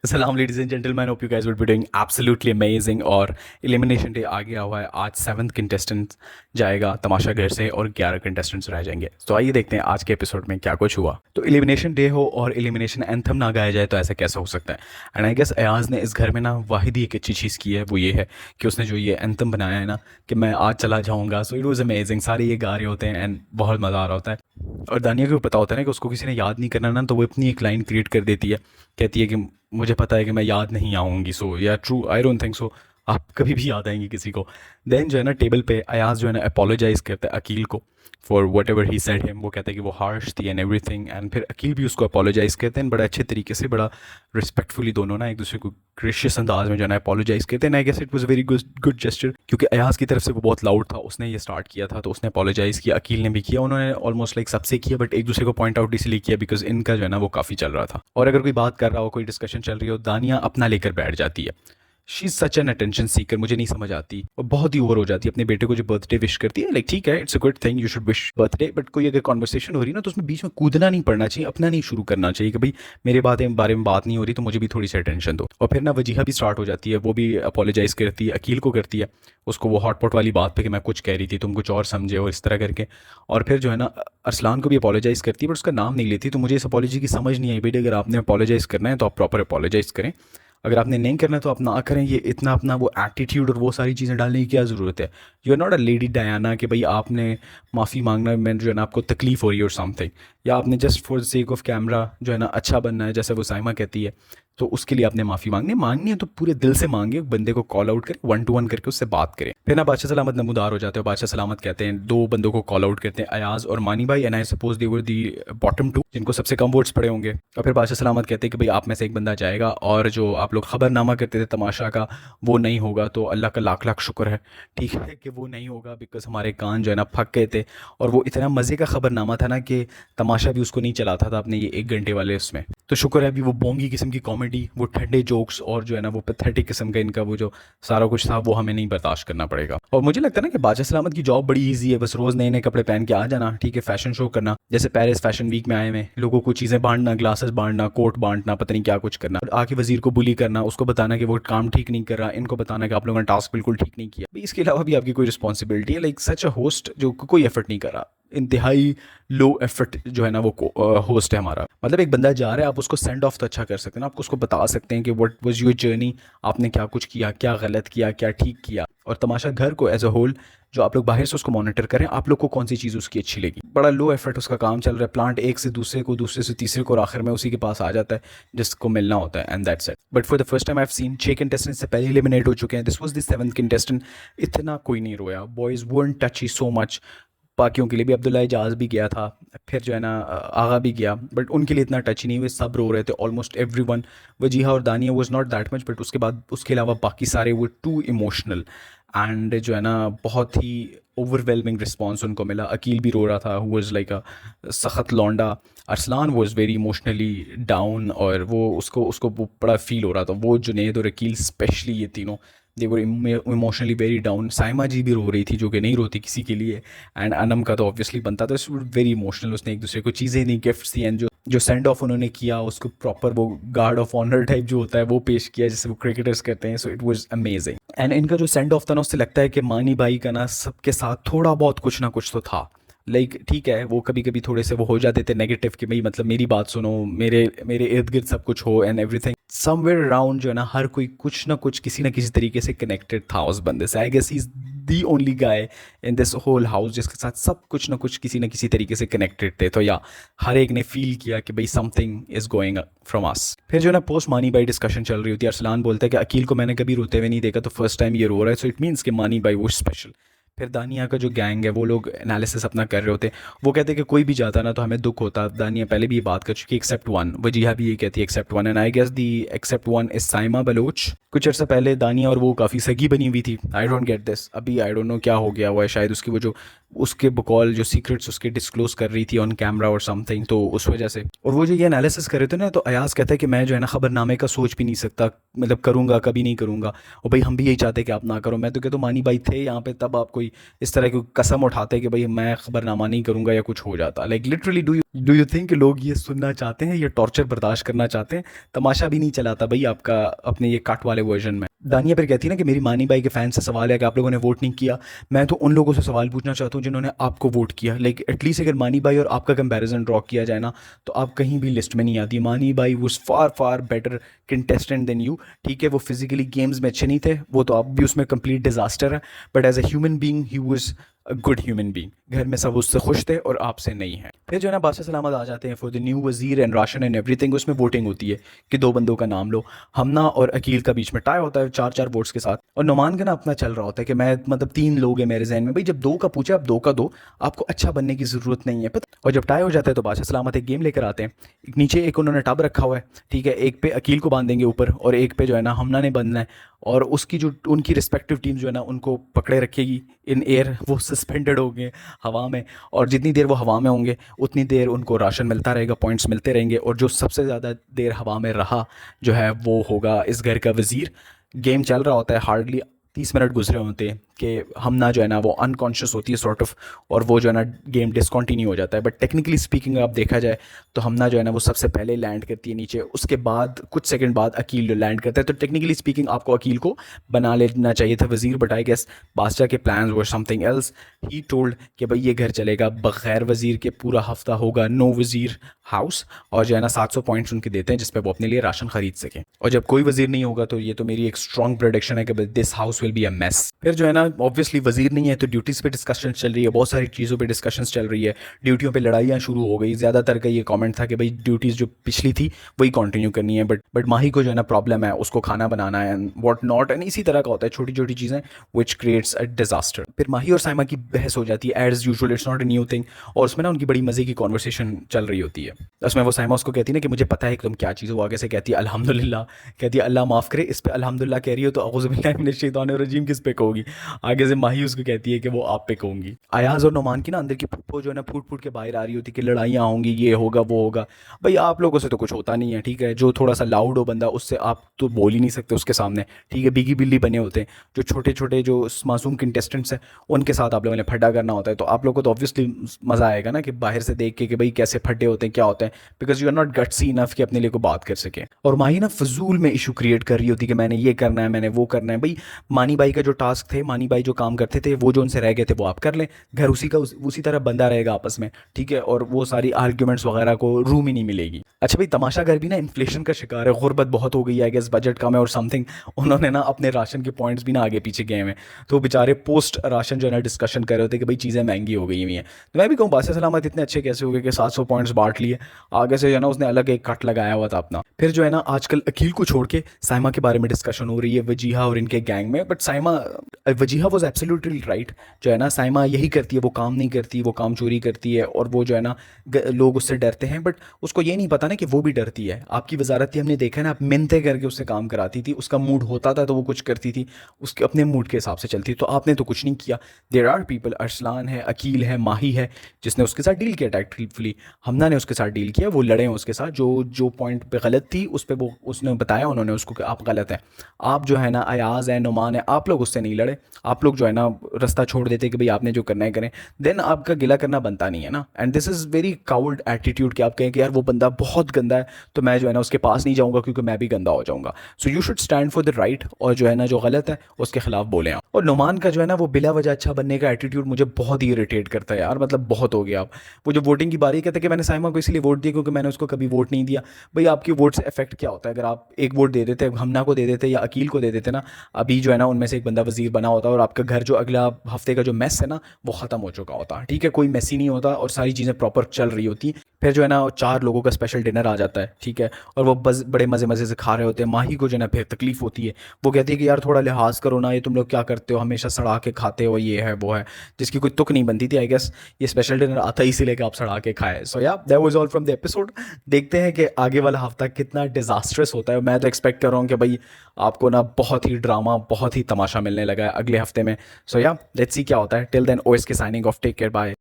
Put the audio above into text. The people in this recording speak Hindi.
सलाम ladies and gentleman, hope you guys would be doing absolutely amazing. और एलिमिनेशन डे आ गया हुआ है। आज 7th कंटेस्टेंट जाएगा तमाशा घर से और 11 कंटेस्टेंट्स रह जाएंगे। तो आइए देखते हैं आज के एपिसोड में क्या कुछ हुआ। तो एलिमिनेशन डे हो और एलिमिनेशन एंथम ना गाया जाए तो ऐसा कैसे हो सकता है। एंड आई गेस अयाज ने इस घर में ना वाहिद ही एक अच्छी चीज़ की है, वो ये है कि उसने जो ये एंथम बनाया है ना कि मैं आज चला जाऊँगा। So it was amazing. सारे ये गा रहे होते हैं एंड बहुत मज़ा आ रहा होता है। और दानिया को पता होता है ना कि उसको किसी ने याद नहीं करना ना, तो वो अपनी एक लाइन क्रिएट कर देती है। कहती है कि मुझे पता है कि मैं याद नहीं आऊँगी। सो या true, I don't think so आप कभी भी याद आएंगी किसी को। देन जो है ना टेबल पे अयाज जो है ना अपोलोजाइज करता है अकील को for what ever he said him. वो कहता है कि वो हार्श थी एंड एवरीथिंग। एंड फिर अकील भी उसको अपोलोजाइज करते हैं बड़ा अच्छे तरीके से, बड़ा रिस्पेक्टफुली दोनों ना एक दूसरे को ग्रेशियस अंदाज में जो है ना अपोलोजाइज करते हैं। I guess it was very good gesture, क्योंकि अयाज की तरफ से वो बहुत लाउड था, उसने ये स्टार्ट किया था तो उसने अपोलोजाइज किया। अकील ने भी किया, उन्होंने ऑलमोस्ट लाइक सबसे किया, बट एक दूसरे को पॉइंट आउट इसलिए किया बिकॉज इनका जो है ना वो काफ़ी चल रहा था। और अगर कोई बात कर रहा हो, कोई डिस्कशन चल रही हो, दानिया अपना लेकर बैठ जाती है। She is such an attention seeker, मुझे नहीं समझ आती और बहुत ही ओवर हो जाती है। अपने बेटे को जो बर्थडे विश करती है, लाइक ठीक है, it's a good thing, you should wish birthday, but कोई अगर कॉन्वर्सेशन हो रही है ना तो उसमें बीच में कूदना नहीं पड़ना चाहिए, अपना नहीं शुरू करना चाहिए कि भाई मेरे बारे में बात नहीं हो रही तो मुझे भी थोड़ी सी अटेंशन दो। और फिर ना वजीहा भी स्टार्ट हो जाती है, वो भी अपोलोजाइज करती है, अकील को करती है उसको वो हॉटपॉट वाली बात पे कि मैं कुछ कह रही थी तुम कुछ और समझे और इस तरह करके। और फिर जो है ना अरसलान को भी अपोलोजाइज करती है बट उसका नाम नहीं लेती। तो मुझे इस अपोलॉजी की समझ नहीं आई, बेटे अगर आपने अपोलोजाइज करना है तो आप प्रॉपर अपोलोजाइज करें, अगर आपने नहीं करना तो आप ना करें। ये इतना अपना वो एटीट्यूड और वो सारी चीज़ें डालने की क्या ज़रूरत है। You are not a Lady Diana कि भाई आपने माफ़ी मांगना में जो है ना आपको तकलीफ हो रही है और समथिंग, या आपने just for the sake of camera जो है ना अच्छा बनना है, जैसे वो साइमा कहती है, तो उसके लिए आपने माफ़ी मांगनी है तो पूरे दिल से मांगे, बंदे को कॉल आउट करें, 1-to-1 करके उससे बात करें। फिर ना बादशाह सलामत नमूदार हो जाते हैं। बादशाह सलामत कहते हैं, दो बंदों को कॉल आउट करते हैं, अयाज और मानी भाई, and I suppose they were the bottom two जिनको सबसे कम वोट्स पड़े होंगे। और फिर बादशाह सलामत कहते हैं कि भाई आप में से एक बंदा जाएगा और जो आप लोग खबरनामा करते थे तमाशा का वो नहीं होगा। तो अल्लाह का लाख लाख शुक्र है, ठीक है, कि वो नहीं होगा बिकॉज हमारे कान जो है ना फक गए थे। और वो इतना मज़े का खबरनामा था ना कि तमाशा भी उसको नहीं चलाता था अपने ये 1 घंटे वाले उसमें। तो शुक्र है अभी वो बोंगी किस्म की कॉमेडी, वो ठंडे जोक्स और जो है ना वो पैथेटिक किस्म का इनका वो जो सारा कुछ था वो हमें नहीं बर्दाश्त करना पड़ेगा। और मुझे लगता है ना कि बादशाह सलामत की जॉब बड़ी ईजी है, बस रोज़ नए नए कपड़े पहन के आ जाना, ठीक है, फैशन शो करना, जैसे पेरिस फैशन वीक में आए हुए लोगों को चीज़ें बांटना, ग्लासेस बांटना, कोट बांटना, पता नहीं क्या कुछ करना, और आके वजीर को बुली करना, उसको बताना कि वो काम ठीक नहीं कर रहा, इनको बताना कि आप लोगों ने टास्क बिल्कुल ठीक नहीं किया। इसके अलावा भी आपकी कोई रिस्पॉन्सिबिलिटी है, लाइक सच अ होस्ट जो कोई एफर्ट नहीं कर रहा, इंतहाई लो एफर्ट जो है ना वो होस्ट है हमारा। मतलब एक बंदा जा रहा है, आप उसको सेंड ऑफ तो अच्छा कर सकते हैं ना, आप उसको बता सकते हैं कि व्हाट वाज योर जर्नी, आपने क्या कुछ किया, क्या गलत किया, क्या ठीक किया। और तमाशा घर को एज अ होल जो आप लोग बाहर से उसको मॉनिटर करें, आप लोग को कौन सी चीज़ उसकी अच्छी लगी। बड़ा लो एफर्ट उसका काम चल रहा है, प्लांट एक से दूसरे को, दूसरे से तीसरे को, और आखिर में उसी के पास आ जाता है जिसको मिलना होता है, and that's it. But for the first time I have seen 6 contestant से पहले एलिमिनेट हो चुके हैं, this was the 7th contestant. इतना कोई नहीं रोया, बॉयज़ वोंट टची सो मच। बाकियों के लिए भी अब्दुल्ला एजाज भी गया था, फिर जो है ना आगा भी गया, बट उनके लिए इतना टच नहीं हुए, सब रो रहे थे ऑलमोस्ट एवरीवन। वजीहा और दानिया was not that much, but उसके बाद उसके अलावा बाकी सारे वो टू इमोशनल एंड जो है ना बहुत ही ओवरवेलमिंग रिस्पॉन्स उनको मिला। अकील भी रो रहा था, हु वाज लाइक अ सख्त लौंडा। Arsalan was very emotionally down और वो उसको उसको वो बड़ा फील हो रहा था। वो जुनैद और अकील स्पेशली, ये तीनों दे वर इमोशनली वेरी डाउन। साइमा जी भी रो रही थी जो कि नहीं रोती किसी के लिए, एंड अनम का तो ऑब्वियसली बनता था, वेरी इमोशनल। उसने एक दूसरे को चीज़ें दी, गिफ्ट्स दी, एंड जो सेंड ऑफ उन्होंने किया उसको प्रॉपर वो गार्ड ऑफ ऑनर टाइप जो होता है वो पेश किया जैसे वो क्रिकेटर्स करते हैं। So it was amazing. And इनका जो सेंड ऑफ था ना उससे लगता है कि मानी भाई का ना सबके साथ थोड़ा बहुत कुछ ना कुछ तो था। लाइक ठीक है, वो कभी कभी थोड़े से वो हो जाते थे नेगेटिव कि भाई मतलब मेरी बात सुनो, मेरे मेरे इर्द गिर्द सब कुछ हो एंड एवरीथिंग। समवेयर अराउंड जो है ना हर कोई कुछ ना कुछ किसी ना किसी तरीके से कनेक्टेड था उस बंदे से। I guess he is the only guy in this whole house जिसके साथ सब कुछ ना कुछ किसी ना किसी तरीके से कनेक्टेड थे। तो या हर एक ने फील किया कि भाई something is going from us. फिर जो है ना पोस्ट मानी बाई डिस्कशन चल रही होती है। अरसलान बोलता है कि अकील को मैंने कभी रोते हुए नहीं देखा, तो फर्स्ट टाइम ये रो रहा है, सो इट मीन्स कि मानी बाई वो स्पेशल। फिर दानिया का जो गैंग है वो लोग एनालिसिस अपना कर रहे होते हैं, वो कहते हैं कि कोई भी जाता ना तो हमें दुख होता। दानिया पहले भी ये बात कर चुकी है, एक्सेप्ट वन। वजीहा भी ये कहती है except one, and I guess the except one is Saima Baloch. कुछ अर्सा पहले दानिया और वो काफ़ी सगी बनी हुई थी, आई डोंट गेट दिस, अभी आई डोंट नो क्या हो गया हुआ है, शायद उसकी वो जो उसके बकौल जो सीक्रेट्स उसके डिस्क्लोज कर रही थी ऑन कैमरा और समथिंग, तो उस वजह से। और वो जो ये एनालिसिस कर रहे थे ना, तो अयाज कहता है कि मैं जो है ना खबरनामे का सोच भी नहीं सकता, मतलब करूँगा कभी नहीं करूँगा, और भाई हम भी यही चाहते कि आप ना करो। मैं तो कहता हूँ मानी भाई थे यहाँ पे तब आपको कोई इस तरह की कसम उठाते कि भाई मैं खबरनामा नहीं करूँगा या कुछ हो जाता। Like literally do you think लोग ये सुनना चाहते हैं, ये टॉर्चर बर्दाश्त करना चाहते हैं? तमाशा भी नहीं चलाता भाई आपका अपने ये कट वाले वर्जन में। दानिया फिर कहती है ना कि मेरी मानी बाई के फैन से सवाल है कि आप लोगों ने वोट नहीं किया। मैं तो उन लोगों से सवाल पूछना चाहता हूँ जिन्होंने आपको वोट किया। लाइक एटलीस्ट अगर मानी बाई और आपका कंपैरिजन ड्रॉ किया जाए ना, तो आप कहीं भी लिस्ट में नहीं आती। मानी बाई was far far better contestant than you. ठीक है, वो फिजिकली गेम्स में अच्छे नहीं थे, वो तो आप भी उसमें कंप्लीट डिजास्टर है, but as a human being he was a good human being. घर में सब उससे खुश थे और आपसे नहीं है। फिर जो है ना बादशाह सलामत आ जाते हैं फॉर द न्यू वजीर एंड राशन एंड एवरीथिंग। उसमें वोटिंग होती है कि दो बंदों का नाम लो। हमना और अकील का बीच में टाई होता है 4-4 वोट्स के साथ, और नुमान का ना अपना चल रहा होता है कि मैं मतलब 3 लोग हैं मेरे जहन में। भाई जब 2 का पूछे आप 2 का दो, आपको अच्छा बनने की ज़रूरत नहीं है पता। और जब टाई हो जाता है तो बादशाह सलामत एक गेम लेकर आते हैं। नीचे एक उन्होंने टब रखा हुआ है, ठीक है, एक पे अकील को बांधेंगे ऊपर और एक पे जो है ना हमना ने बांधना है, और उसकी जो उनकी रिस्पेक्टिव टीम जो है ना उनको पकड़े रखेगी इन एयर। वो सस्पेंडेड होंगे हवा में, और जितनी देर वो हवा में होंगे उतनी देर उनको राशन मिलता रहेगा, पॉइंट्स मिलते रहेंगे, और जो सबसे ज़्यादा देर हवा में रहा जो है वो होगा इस घर का वज़ीर। गेम चल रहा होता है, हार्डली 30 मिनट गुजरे होते हैं कि हमना जो है ना वो अनकॉन्शियस होती है सॉर्ट ऑफ, और वो जो है ना गेम डिसकंटिन्यू हो जाता है। बट टेक्निकली स्पीकिंग आप देखा जाए तो हमना जो है ना वो सबसे पहले लैंड करती है नीचे, उसके बाद कुछ सेकंड बाद अकील जो लैंड करता है। तो टेक्निकली स्पीकिंग आपको अकील को बना लेना चाहिए था वज़ीर, बट आई गेस बादशाह के plans were something else. He told कि भाई ये घर चलेगा बगैर वज़ीर के, पूरा हफ्ता होगा नो वज़ीर हाउस, और जो है ना 700 पॉइंट्स उनके देते हैं जिसपे वो अपने लिए राशन खरीद सकें। और जब कोई वज़ीर नहीं होगा तो ये तो मेरी एक स्ट्रॉन्ग प्रेडिक्शन है कि this house will be a mess. फिर जो है ना ऑब्वियसली वज़ीर नहीं है तो ड्यूटीज़ पे डिस्कशन चल रही है, बहुत सारी चीज़ों पे डिस्कशंस चल रही है, ड्यूटियों पे लड़ाइयाँ शुरू हो गई। ज़्यादातर का ये कमेंट था कि भाई ड्यूटीज़ जो पिछली थी वही कंटिन्यू करनी है, बट माही को जो है ना प्रॉब्लम है, उसको खाना बनाना है एंड वॉट नॉट, एंड इसी तरह का होता है छोटी छोटी चीज़ें विच क्रिएट्स अ डिजास्टर। फिर माही और साइमा की बहस हो जाती है as usual, it's not a new thing, और उसमें ना उनकी बड़ी मज़े की कॉन्वर्सेशन चल रही होती है। उसमें वो साइमा उसको कहती है ना कि मुझे पता है कि तुम क्या चीज़ हो, आगे से कहती है अल्हम्दुलिल्लाह, कहती है अल्लाह माफ़ करे। इस पर अल्हम्दुलिल्लाह कह रही हो तो अऊज़ु बिल्लाहि मिनश शैतानिर रजीम किस पे कहोगी? आगे से माही उसको कहती है कि वो आप पे कहूँगी। अयाज और नुमान की ना अंदर की फूफो जो है ना फूट फूट के बाहर आ रही होती कि लड़ाइयाँ होंगी, ये होगा वो होगा। भाई आप लोगों से तो कुछ होता नहीं है, ठीक है, जो थोड़ा सा लाउड हो बंदा उससे आप तो बोल ही नहीं सकते उसके सामने, ठीक है, बिगी बिल्ली बने होते हैं। जो छोटे छोटे जो मासूम कंटेस्टेंट्स हैं उनके साथ आप लोगों ने फड्डा करना होता है, तो आप लोगों को तो ऑब्वियसली मज़ा आएगा ना कि बाहर से देख के कि भाई कैसे फड्डे होते हैं, क्या होते हैं, because you are not gutsy enough कि अपने लिए को बात कर सके। और माही ना फजूल में इशू क्रिएट कर रही होती कि मैंने ये करना है, मैंने वो करना है। भाई मानी बाई का जो टास्क थे, मानी बाई जो काम करते थे, वो जो उनसे रह गए थे वो आप कर लें, घर उसी का उसी तरह बंदा रहेगा आपस में, ठीक है, और वो सारी आर्ग्यूमेंट्स वगैरह को रूम ही नहीं मिलेगी। अच्छा भाई तमाशा घर भी ना इन्फ्लेशन का शिकार है, गुर्बत बहुत हो गई है, आई गेस बजट कम है और समथिंग। उन्होंने ना अपने राशन के पॉइंट्स भी ना आगे पीछे गए हैं, तो बेचारे पोस्ट राशन जो है ना डिस्कशन कर रहे होते कि भाई चीज़ें महंगी हो गई हुई हैं। तो मैं भी कहूँ बादशाह सलामत इतने अच्छे कैसे हो गए कि 700 पॉइंट्स बांट लिए, आगे से जो है ना उसने अलग एक कट लगाया हुआ था अपना। फिर जो है ना आजकल अकील को छोड़ के साइमा के बारे में डिस्कशन हो रही है, वजीहा और इनके गैंग में, but Saima Wajiha was absolutely right. जो है ना साइमा यही करती है, वो काम नहीं करती, वो काम चोरी करती है, और वो जो है ना लोग उससे डरते हैं, बट उसको ये नहीं पता ना कि वो भी डरती है। आपकी वजारत थी, हमने देखा है ना, आप मिन्नतें करके उससे काम कराती थी, उसका मूड होता था तो वो कुछ करती थी, उसके अपने मूड के हिसाब से चलती, तो आपने तो कुछ नहीं किया। देर आर पीपल, अरसलान है, अकील है, माही है, जिसने उसके साथ डील किया टैक्टफुली, हमना ने उसके साथ डील किया, वो लड़े हैं उसके साथ, जो जो पॉइंट पे गलत थी उस पर वो उसने बताया उन्होंने उसको कि आप गलत हैं। आप जो है ना अयाज है, नुमान है, आप लोग उससे नहीं लड़े, आप लोग जो है ना रास्ता छोड़ देते कि भाई आपने जो करना है करें, देन आपका गिला करना बनता नहीं है ना। And this is very could attitude कि आप कहें कि यार वो बंदा बहुत गंदा है तो मैं जो है ना उसके पास नहीं जाऊँगा क्योंकि मैं भी गंदा हो जाऊँगा। So you should stand for the right, और जो है ना जो गलत है उसके खिलाफ बोले आप। और नुमान का जो है ना वो बिला वजह अच्छा बनने का एटीट्यूड मुझे बहुत ही इरिटेट करता है यार, मतलब बहुत हो गया अब। वो जो वोटिंग की बारी कहते हैं कि मैंने साइमा को इसलिए वोट दिया क्योंकि मैंने उसको कभी वोट नहीं दिया। भाई आपकी वोट से इफेक्ट क्या होता है? अगर आप एक वोट दे देते, हमना को दे देते या अकील को दे देते ना, अभी जो है ना उनमें से एक बंदा वजीर बना होता और आपका घर जो अगला हफ्ते का जो मेस है ना वो ख़त्म हो चुका होता, ठीक है, कोई मेस ही नहीं होता और सारी चीज़ें प्रॉपर चल रही होती। फिर जो है ना 4 लोगों का स्पेशल डिनर आ जाता है, ठीक है, और वो बस बड़े मज़े मज़े से खा रहे होते हैं। माही को जो है ना फिर तकलीफ होती है, वो कहती है कि यार थोड़ा लिहाज करो ना, ये तुम लोग क्या करते हो, हमेशा सड़ा के खाते हो, ये है वो है, जिसकी कोई तुक नहीं बनती थी। आई गेस ये स्पेशल डिनर आता ही इसीलिए कि आप सड़ा के खाए। सो या that was all from the episode. देखते हैं कि आगे वाला हफ्ता कितना डिजास्ट्रस होता है। मैं तो एक्सपेक्ट कर रहा हूँ कि भाई आपको ना बहुत ही ड्रामा, बहुत ही तमाशा मिलने लगा है अगले हफ्ते में। सो या लेट्स सी क्या होता है। टिल देन ओएस के signing off, take care, bye.